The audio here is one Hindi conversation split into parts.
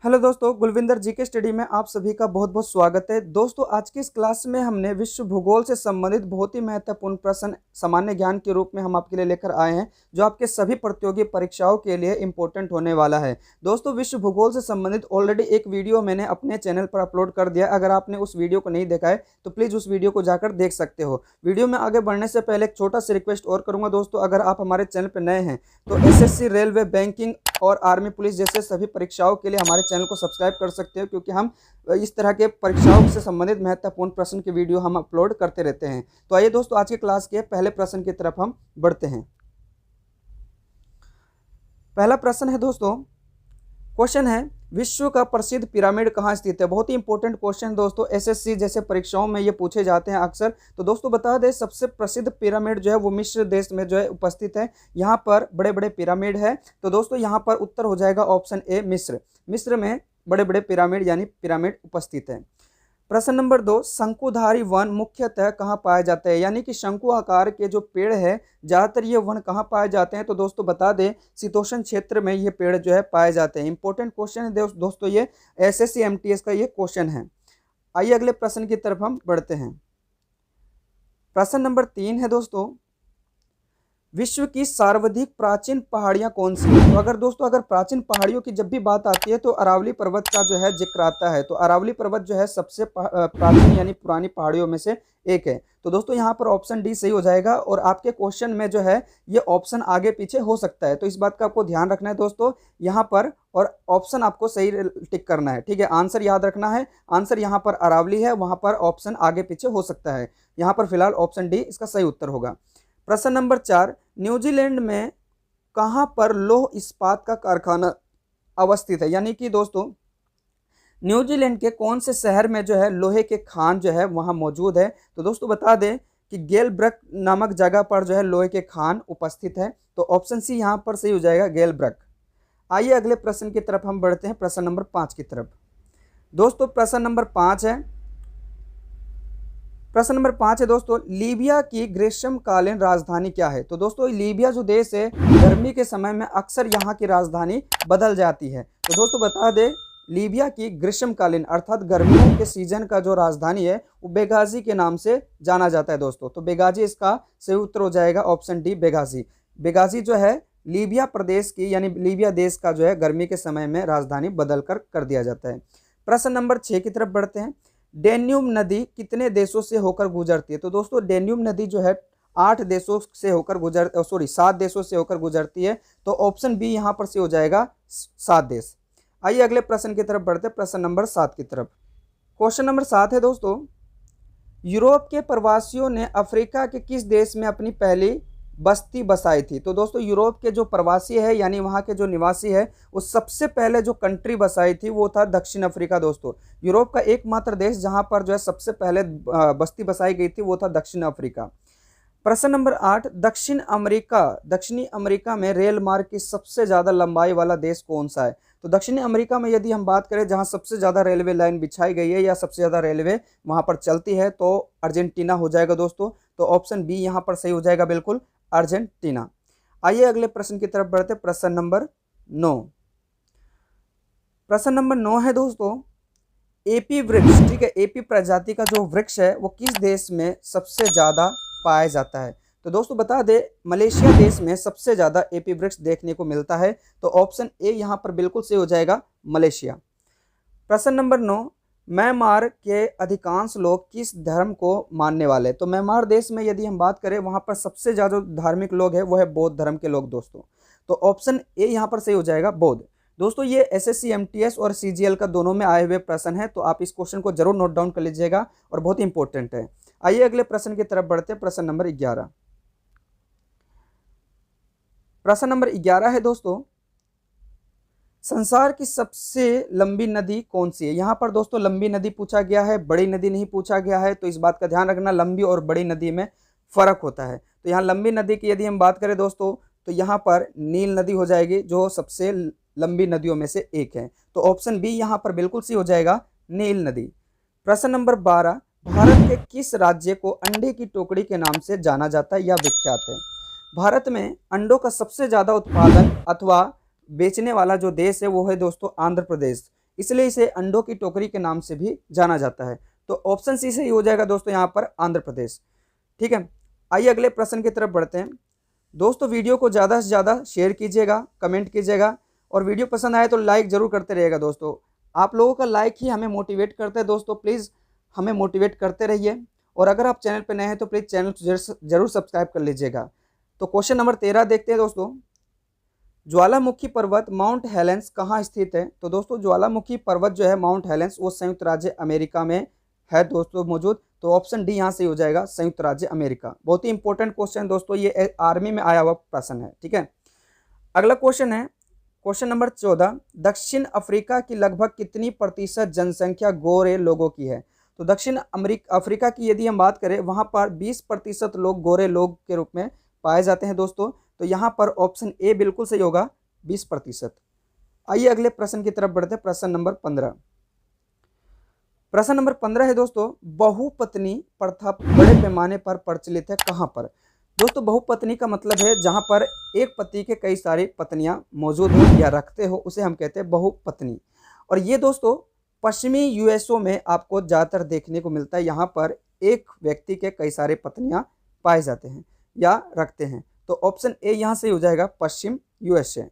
हेलो दोस्तों, गुलविंदर जी के स्टडी में आप सभी का बहुत बहुत स्वागत है। दोस्तों, आज की इस क्लास में हमने विश्व भूगोल से संबंधित बहुत ही महत्वपूर्ण प्रश्न सामान्य ज्ञान के रूप में हम आपके लिए लेकर आए हैं, जो आपके सभी प्रतियोगी परीक्षाओं के लिए इंपॉर्टेंट होने वाला है। दोस्तों, विश्व भूगोल से संबंधित ऑलरेडी एक वीडियो मैंने अपने चैनल पर अपलोड कर दिया। अगर आपने उस वीडियो को नहीं देखा है तो प्लीज़ उस वीडियो को जाकर देख सकते हो। वीडियो में आगे बढ़ने से पहले एक छोटा सा रिक्वेस्ट और करूँगा दोस्तों, अगर आप हमारे चैनल पर नए हैं तो SSC, रेलवे, बैंकिंग और आर्मी पुलिस जैसे सभी परीक्षाओं के लिए हमारे चैनल को सब्सक्राइब कर सकते हो, क्योंकि हम इस तरह के परीक्षाओं से संबंधित महत्वपूर्ण प्रश्न की वीडियो हम अपलोड करते रहते हैं। तो आइए दोस्तों, आज के क्लास के पहले प्रश्न की तरफ हम बढ़ते हैं। पहला प्रश्न है दोस्तों, क्वेश्चन है विश्व का प्रसिद्ध पिरामिड कहाँ स्थित है। बहुत ही इंपॉर्टेंट क्वेश्चन दोस्तों, SSC जैसे परीक्षाओं में ये पूछे जाते हैं अक्सर। तो दोस्तों बता दें, सबसे प्रसिद्ध पिरामिड जो है वो मिस्र देश में जो है उपस्थित है। यहाँ पर बड़े बड़े पिरामिड है। तो दोस्तों यहाँ पर उत्तर हो जाएगा ऑप्शन ए, मिस्र। मिस्र में बड़े बड़े पिरामिड यानी पिरामिड उपस्थित है। प्रश्न नंबर 2, शंकुधारी वन मुख्यतः कहाँ पाए जाते हैं, यानी कि शंकु आकार के जो पेड़ है ज़्यादातर ये वन कहाँ पाए जाते हैं। तो दोस्तों बता दें, शीतोष्ण क्षेत्र में ये पेड़ जो है पाए जाते हैं। इंपॉर्टेंट क्वेश्चन है दोस्तों, ये SSC MTS का ये क्वेश्चन है। आइए अगले प्रश्न की तरफ हम बढ़ते हैं। प्रश्न नंबर 3 है दोस्तों, विश्व की सर्वाधिक प्राचीन पहाड़ियां कौन सी है। तो अगर प्राचीन पहाड़ियों की जब भी बात आती है तो अरावली पर्वत का जो है जिक्र आता है। तो अरावली पर्वत जो है सबसे प्राचीन यानी पुरानी पहाड़ियों में से एक है। तो दोस्तों यहाँ पर ऑप्शन डी सही हो जाएगा। और आपके क्वेश्चन में जो है ये ऑप्शन आगे पीछे हो सकता है, तो इस बात का आपको ध्यान रखना है दोस्तों यहाँ पर। और ऑप्शन आपको सही टिक करना है, ठीक है। आंसर याद रखना है। आंसर यहाँ पर अरावली है, वहाँ पर ऑप्शन आगे पीछे हो सकता है। यहाँ पर फिलहाल ऑप्शन डी इसका सही उत्तर होगा। प्रश्न नंबर 4, न्यूजीलैंड में कहां पर लौह इस्पात का कारखाना अवस्थित है, यानी कि दोस्तों न्यूजीलैंड के कौन से शहर में जो है लोहे के खान जो है वहां मौजूद है। तो दोस्तों बता दें कि गेलब्रक नामक जगह पर जो है लोहे के खान उपस्थित है। तो ऑप्शन सी यहां पर सही हो जाएगा, गेलब्रक। आइए अगले प्रश्न की तरफ हम बढ़ते हैं, प्रश्न नंबर 5 की तरफ। दोस्तों प्रश्न नंबर 5 है। प्रश्न नंबर 5 है दोस्तों, लीबिया की ग्रीष्मकालीन राजधानी क्या है। तो दोस्तों लीबिया जो देश है, गर्मी के समय में अक्सर यहाँ की राजधानी बदल जाती है। तो दोस्तों बता दें, लीबिया की ग्रीष्मकालीन अर्थात गर्मियों के सीजन का जो राजधानी है वो बेगाजी के नाम से जाना जाता है दोस्तों। तो बेगाजी इसका सही उत्तर हो जाएगा, ऑप्शन डी, बेगाजी। बेगाजी जो है लीबिया प्रदेश की यानी लीबिया देश का जो है गर्मी के समय में राजधानी बदल कर दिया जाता है। प्रश्न नंबर 6 की तरफ बढ़ते हैं। डेन्यूब नदी कितने देशों से होकर गुजरती है। तो दोस्तों डेन्यूब नदी जो है 7 देशों से होकर गुजरती है। तो ऑप्शन बी यहाँ पर से हो जाएगा 7 देश। आइए अगले प्रश्न की तरफ बढ़ते हैं, प्रश्न नंबर 7 की तरफ। क्वेश्चन नंबर 7 है दोस्तों, यूरोप के प्रवासियों ने अफ्रीका के किस देश में अपनी पहली बस्ती बसाई थी। तो दोस्तों यूरोप के जो प्रवासी है यानी वहाँ के जो निवासी है वो सबसे पहले जो कंट्री बसाई थी वो था दक्षिण अफ्रीका। दोस्तों यूरोप का एकमात्र देश जहाँ पर जो है सबसे पहले बस्ती बसाई गई थी वो था दक्षिण अफ्रीका। प्रश्न नंबर 8, दक्षिणी अमेरिका में रेल मार्ग की सबसे ज़्यादा लंबाई वाला देश कौन सा है। तो दक्षिणी अमेरिका में यदि हम बात करें जहाँ सबसे ज़्यादा रेलवे लाइन बिछाई गई है या सबसे ज़्यादा रेलवे वहाँ पर चलती है तो अर्जेंटीना हो जाएगा दोस्तों। तो ऑप्शन बी यहाँ पर सही हो जाएगा, बिल्कुल अर्जेंटीना। आइए अगले प्रश्न की तरफ बढ़ते, प्रश्न नंबर 9। प्रश्न नंबर 9 है दोस्तों, एपी वृक्ष, ठीक है, एपी प्रजाति का जो वृक्ष है वो किस देश में सबसे ज्यादा पाया जाता है। तो दोस्तों बता दें, मलेशिया देश में सबसे ज्यादा एपी वृक्ष देखने को मिलता है। तो ऑप्शन ए यहाँ पर बिल्कुल सही हो जाएगा, मलेशिया। प्रश्न नंबर 9, म्यांमार के अधिकांश लोग किस धर्म को मानने वाले। तो म्यांमार देश में यदि हम बात करें वहाँ पर सबसे ज़्यादा धार्मिक लोग हैं वो है बौद्ध धर्म के लोग दोस्तों। तो ऑप्शन ए यहाँ पर सही हो जाएगा, बौद्ध। दोस्तों ये SSC MTS और CGL का दोनों में आए हुए प्रश्न है, तो आप इस क्वेश्चन को जरूर नोट डाउन कर लीजिएगा और बहुत इंपॉर्टेंट है। आइए अगले प्रश्न की तरफ बढ़ते हैं, प्रश्न नंबर 11। प्रश्न नंबर 11 है दोस्तों, संसार की सबसे लंबी नदी कौन सी है। यहाँ पर दोस्तों लंबी नदी पूछा गया है, बड़ी नदी नहीं पूछा गया है। तो इस बात का ध्यान रखना, लंबी और बड़ी नदी में फर्क होता है। तो यहाँ लंबी नदी की यदि हम बात करें दोस्तों तो यहाँ पर नील नदी हो जाएगी जो सबसे लंबी नदियों में से एक है। तो ऑप्शन बी यहाँ पर बिल्कुल सही हो जाएगा, नील नदी। प्रश्न नंबर 12, भारत के किस राज्य को अंडे की टोकरी के नाम से जाना जाता है या विख्यात है। भारत में अंडों का सबसे ज़्यादा उत्पादन अथवा बेचने वाला जो देश है वो है दोस्तों आंध्र प्रदेश। इसलिए इसे अंडों की टोकरी के नाम से भी जाना जाता है। तो ऑप्शन सी सही हो जाएगा दोस्तों यहाँ पर आंध्र प्रदेश। ठीक है, आइए अगले प्रश्न की तरफ बढ़ते हैं। दोस्तों वीडियो को ज़्यादा से ज़्यादा शेयर कीजिएगा, कमेंट कीजिएगा, और वीडियो पसंद आए तो लाइक ज़रूर करते रहिएगा दोस्तों। आप लोगों का लाइक ही हमें मोटिवेट करता है दोस्तों, प्लीज़ हमें मोटिवेट करते रहिए। और अगर आप चैनल पर नए हैं तो प्लीज़ चैनल जरूर सब्सक्राइब कर लीजिएगा। तो क्वेश्चन नंबर 13 देखते हैं दोस्तों। ज्वालामुखी पर्वत माउंट हेलेंस कहाँ स्थित है? तो दोस्तों ज्वालामुखी पर्वत जो है माउंट हेलेंस वो संयुक्त राज्य अमेरिका में है दोस्तों मौजूद। तो ऑप्शन डी यहाँ से हो जाएगा संयुक्त राज्य अमेरिका। बहुत ही इंपॉर्टेंट क्वेश्चन दोस्तों, ये आर्मी में आया हुआ प्रश्न है। ठीक है, अगला क्वेश्चन है क्वेश्चन नंबर 14। दक्षिण अफ्रीका की लगभग कितनी प्रतिशत जनसंख्या गोरे लोगों की है? तो दक्षिण अफ्रीका की यदि हम बात करें वहाँ पर 20% लोग गोरे लोग के रूप में पाए जाते हैं दोस्तों। तो यहाँ पर ऑप्शन ए बिल्कुल सही होगा, 20%। आइए अगले प्रश्न की तरफ बढ़ते हैं, प्रश्न नंबर 15। प्रश्न नंबर 15 है दोस्तों, बहुपत्नी प्रथा बड़े पैमाने पर प्रचलित है कहाँ पर? दोस्तों बहुपत्नी का मतलब है जहाँ पर एक पति के कई सारी पत्नियां मौजूद हो या रखते हो, उसे हम कहते हैं बहुपत्नी। और ये दोस्तों पश्चिमी यूएसओ में आपको ज़्यादातर देखने को मिलता है। यहाँ पर एक व्यक्ति के कई सारे पत्नियां पाए जाते हैं या रखते हैं। तो ऑप्शन ए यहाँ से हो जाएगा पश्चिम यूएसए।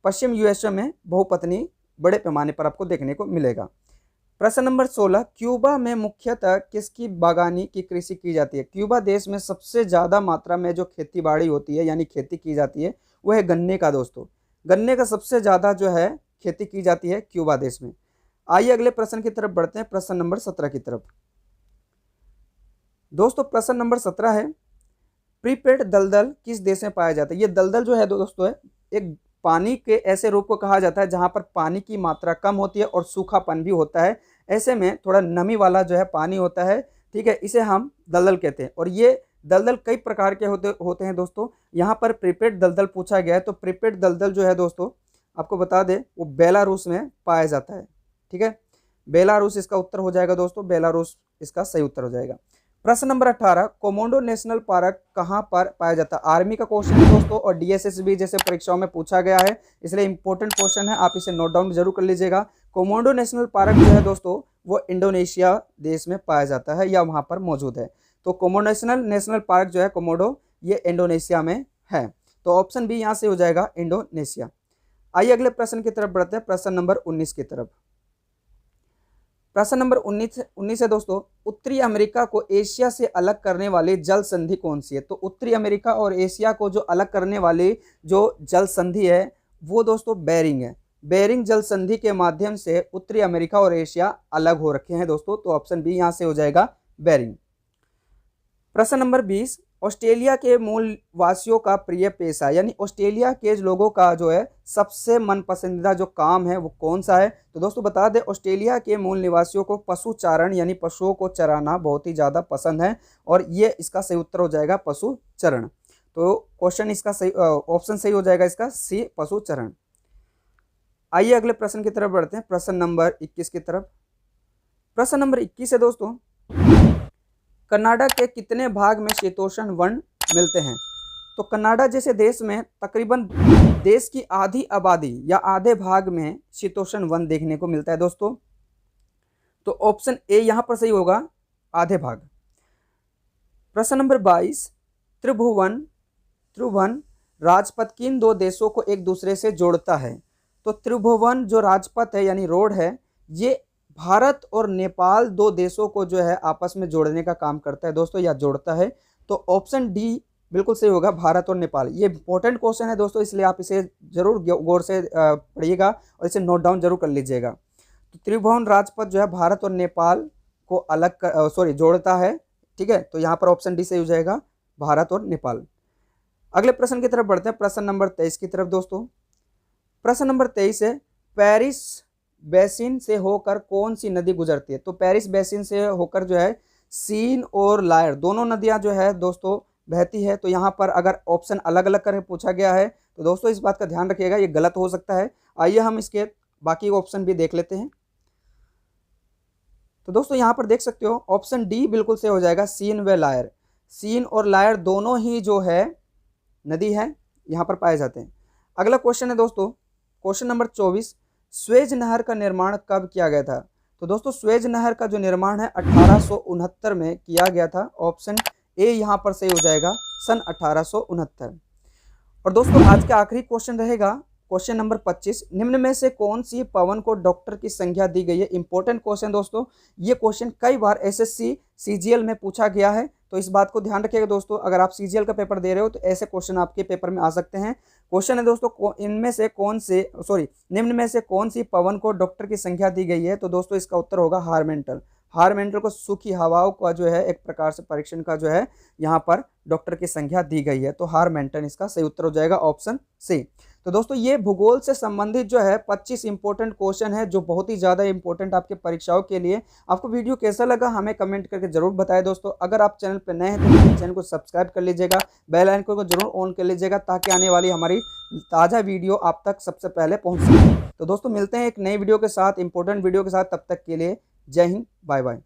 पश्चिम यूएसए में बहुपत्नी बड़े पैमाने पर आपको देखने को मिलेगा। प्रश्न नंबर 16। क्यूबा में मुख्यतः किसकी बागानी की कृषि की जाती है? क्यूबा देश में सबसे ज़्यादा मात्रा में जो खेती बाड़ी होती है यानी खेती की जाती है वो है गन्ने का दोस्तों। गन्ने का सबसे ज़्यादा जो है खेती की जाती है क्यूबा देश में। आइए अगले प्रश्न की तरफ बढ़ते हैं, प्रश्न नंबर 17 की तरफ। दोस्तों प्रश्न नंबर 17 है, प्रीपेड दलदल किस देश में पाया जाता है? ये दलदल जो है दोस्तों है एक पानी के ऐसे रूप को कहा जाता है जहाँ पर पानी की मात्रा कम होती है और सूखापन भी होता है। ऐसे में थोड़ा नमी वाला जो है पानी होता है, ठीक है, इसे हम दलदल कहते हैं। और ये दलदल कई प्रकार के होते हैं दोस्तों। यहाँ पर प्रीपेड दलदल पूछा गया है, तो प्रीपेड दलदल जो है दोस्तों आपको बता दें वो बेलारूस में पाया जाता है। ठीक है, बेलारूस इसका उत्तर हो जाएगा दोस्तों, बेलारूस इसका सही उत्तर हो जाएगा। प्रश्न नंबर 18। कोमोडो नेशनल पार्क कहाँ पर पाया जाता है? आर्मी का क्वेश्चन है दोस्तों और डीएसएसबी जैसे परीक्षाओं में पूछा गया है, इसलिए इंपॉर्टेंट क्वेश्चन है, आप इसे नोट डाउन जरूर कर लीजिएगा। कोमोडो नेशनल पार्क जो है दोस्तों वो इंडोनेशिया देश में पाया जाता है या वहाँ पर मौजूद है। तो कोमोडो नेशनल पार्क जो है कोमोडो ये इंडोनेशिया में है। तो ऑप्शन बी यहाँ से हो जाएगा इंडोनेशिया। आइए अगले प्रश्न की तरफ बढ़ते हैं, प्रश्न नंबर 19 की तरफ। प्रश्न नंबर 19 है दोस्तों, उत्तरी अमेरिका को एशिया से अलग करने वाली जल संधि कौन सी है? तो उत्तरी अमेरिका और एशिया को जो अलग करने वाली जो जल संधि है वो दोस्तों बेरिंग है। बेरिंग जल संधि के माध्यम से उत्तरी अमेरिका और एशिया अलग हो रखे हैं दोस्तों। तो ऑप्शन बी यहाँ से हो जाएगा बेरिंग। प्रश्न नंबर 20। ऑस्ट्रेलिया के मूल वासियों का प्रिय पेशा यानी ऑस्ट्रेलिया के लोगों का जो है सबसे मन पसंदीदा जो काम है वो कौन सा है? तो दोस्तों बता दें ऑस्ट्रेलिया के मूल निवासियों को पशुचारण यानी पशुओं को चराना बहुत ही ज़्यादा पसंद है और ये इसका सही उत्तर हो जाएगा पशुचरण। तो क्वेश्चन इसका सही ऑप्शन सही हो जाएगा इसका सी पशुचरण। आइए अगले प्रश्न की तरफ बढ़ते हैं, प्रश्न नंबर 21 की तरफ। प्रश्न नंबर 21 है दोस्तों, कनाडा के कितने भाग में शीतोष्ण वन मिलते हैं? तो कनाडा जैसे देश में तकरीबन देश की आधी आबादी या आधे भाग में शीतोष्ण वन देखने को मिलता है दोस्तों। तो ऑप्शन ए यहां पर सही होगा, आधे भाग। प्रश्न नंबर 22। त्रिभुवन राजपथ किन दो देशों को एक दूसरे से जोड़ता है? तो त्रिभुवन जो राजपथ है यानी रोड है ये भारत और नेपाल दो देशों को जो है आपस में जोड़ने का काम करता है दोस्तों या जोड़ता है। तो ऑप्शन डी बिल्कुल सही होगा, भारत और नेपाल। ये इंपॉर्टेंट क्वेश्चन है दोस्तों, इसलिए आप इसे जरूर गौर से पढ़िएगा और इसे नोट डाउन जरूर कर लीजिएगा। तो त्रिभुवन राजपथ जो है भारत और नेपाल को जोड़ता है। ठीक है, तो यहाँ पर ऑप्शन डी सही हो जाएगा, भारत और नेपाल। अगले प्रश्न की तरफ बढ़ते हैं, प्रश्न नंबर 23 की तरफ दोस्तों। प्रश्न नंबर 23 है, पेरिस बेसिन से होकर कौन सी नदी गुजरती है? तो पेरिस बेसिन से होकर जो है सीन और लायर दोनों नदियां जो है दोस्तों बहती है। तो यहाँ पर अगर ऑप्शन अलग अलग करके पूछा गया है तो दोस्तों इस बात का ध्यान रखिएगा, ये गलत हो सकता है। आइए हम इसके बाकी ऑप्शन भी देख लेते हैं। तो दोस्तों यहाँ पर देख सकते हो ऑप्शन डी बिल्कुल से हो जाएगा, सीन व लायर। सीन और लायर दोनों ही जो है नदी है यहाँ पर पाए जाते हैं। अगला क्वेश्चन है दोस्तों, क्वेश्चन नंबर 24। स्वेज नहर का निर्माण कब किया गया था? तो दोस्तों स्वेज नहर का जो निर्माण है 1869 में किया गया था। ऑप्शन ए यहाँ पर सही हो जाएगा, सन 1869। और दोस्तों आज का आखिरी क्वेश्चन रहेगा क्वेश्चन नंबर 25। निम्न में से कौन सी पवन को डॉक्टर की संज्ञा दी गई है? इंपॉर्टेंट क्वेश्चन दोस्तों, ये क्वेश्चन कई बार एसएससी सीजीएल में पूछा गया है, तो इस बात को ध्यान रखिएगा दोस्तों। अगर आप सीजीएल का पेपर दे रहे हो तो ऐसे क्वेश्चन आपके पेपर में आ सकते हैं। क्वेश्चन है दोस्तों, इनमें से कौन से निम्न में से कौन सी पवन को डॉक्टर की संज्ञा दी गई है? तो दोस्तों इसका उत्तर होगा हारमेंटल। हारमेंटल को सूखी हवाओं का जो है एक प्रकार से परीक्षण का जो है यहाँ पर डॉक्टर की संख्या दी गई है, तो हारमेंटन इसका सही उत्तर हो जाएगा, ऑप्शन सी। तो दोस्तों ये भूगोल से संबंधित जो है 25 इंपॉर्टेंट क्वेश्चन है जो बहुत ही ज़्यादा इंपॉर्टेंट आपके परीक्षाओं के लिए। आपको वीडियो कैसा लगा हमें कमेंट करके जरूर बताएं दोस्तों। अगर आप चैनल पर नए हैं तो चैनल को सब्सक्राइब कर लीजिएगा, बेल आइकन को जरूर ऑन कर लीजिएगा ताकि आने वाली हमारी ताज़ा वीडियो आप तक सबसे पहले पहुँच सके। तो दोस्तों मिलते हैं एक नई वीडियो के साथ, इंपॉर्टेंट वीडियो के साथ। तब तक के लिए जय हिंद, बाय बाय।